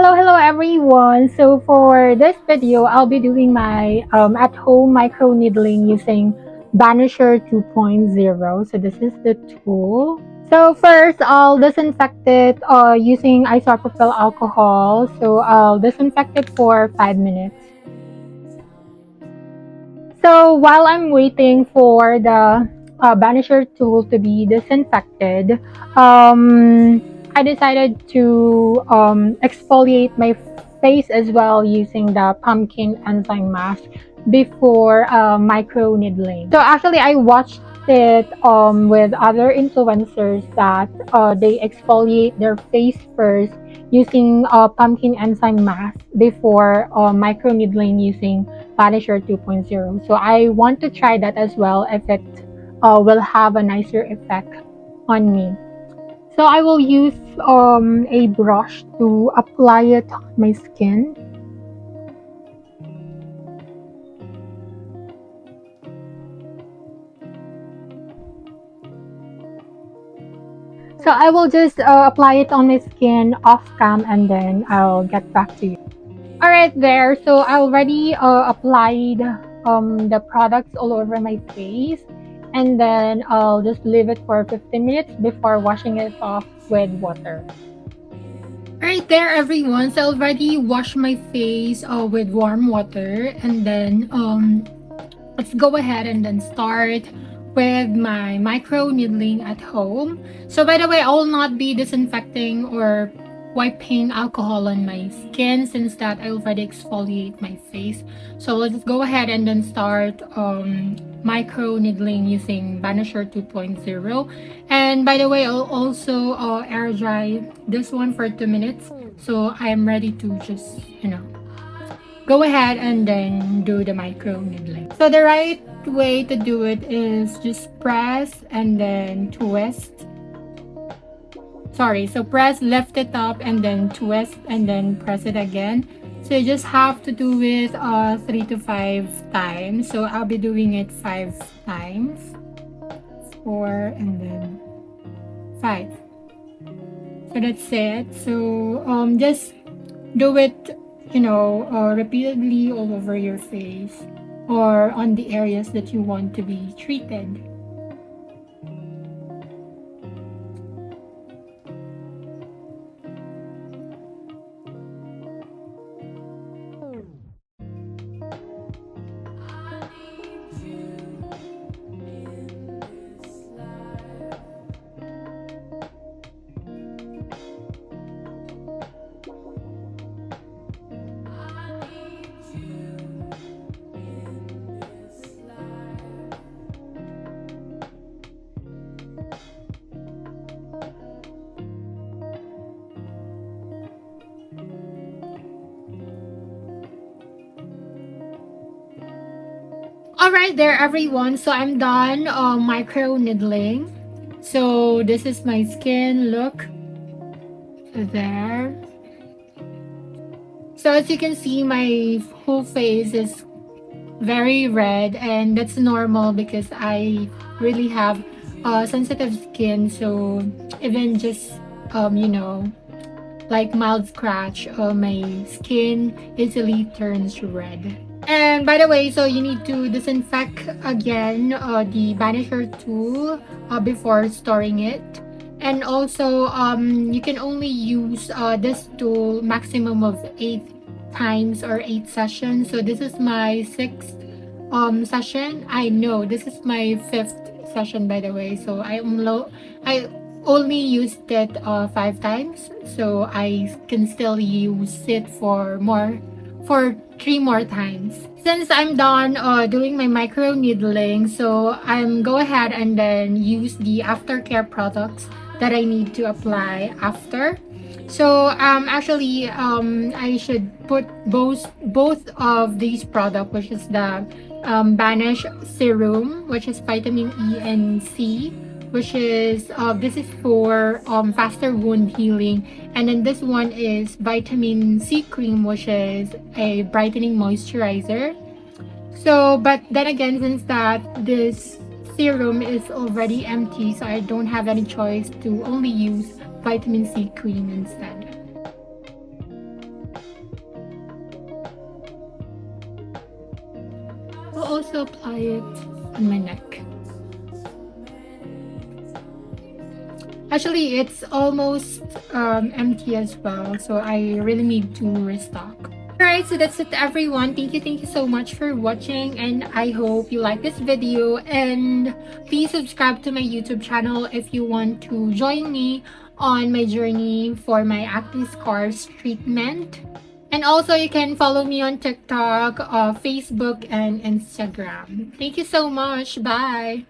Hello everyone. So for this video, I'll be doing my at-home micro needling using Banisher 2.0. So this is the tool. So first, I'll disinfect it using isopropyl alcohol. So I'll disinfect it for 5 minutes. So while I'm waiting for the Banisher tool to be disinfected, I decided to exfoliate my face as well using the pumpkin enzyme mask before micro needling. So actually, I watched it with other influencers that they exfoliate their face first using pumpkin enzyme mask before micro needling using Banisher 2.0. So I want to try that as well if it will have a nicer effect on me. So I will use a brush to apply it on my skin. So I will just apply it on my skin off cam and then I'll get back to you. Alright there, so I already applied the products all over my face and then I'll just leave it for 15 minutes before washing it off with water. Alright there everyone, so I already washed my face with warm water and then let's go ahead and then start with my micro needling at home. So by the way, I will not be disinfecting or wiping alcohol on my skin since that I already exfoliate my face. So let's go ahead and then start micro needling using Banisher 2.0. And by the way, I'll also air dry this one for 2 minutes. So I'm ready to just, go ahead and then do the micro needling. So the right way to do it is just press and then twist. So press, lift it up and then twist and then press it again. So you just have to do it 3 to 5 times. So I'll be doing it 5 times. 4 and then 5. So that's it. So just do it repeatedly all over your face or on the areas that you want to be treated. Alright there everyone, so I'm done micro needling. So this is my skin, look there. So as you can see, my whole face is very red and that's normal because I really have sensitive skin. So even just like mild scratch, my skin easily turns red. And by the way, so you need to disinfect again the Banisher tool before storing it. And also, you can only use this tool maximum of 8 times or 8 sessions. So this is my 6th session. I know this is my 5th session, by the way. So I only used it 5 times. So I can still use it for 3 more times. Since I'm done doing my micro needling, so I'm go ahead and then use the aftercare products that I need to apply after. So actually I should put both of these products, which is the Banish serum, which is vitamin E and C, which is this is for faster wound healing, and then this one is vitamin C cream, which is a brightening moisturizer. So but then again, since that this serum is already empty, so I don't have any choice to only use vitamin C cream instead. I'll also apply it on my neck. Actually, it's almost empty as well, so I really need to restock. Alright, so that's it everyone. Thank you so much for watching, and I hope you like this video, and please subscribe to my YouTube channel if you want to join me on my journey for my acne scars treatment. And also you can follow me on TikTok, Facebook, and Instagram. Thank you so much. Bye.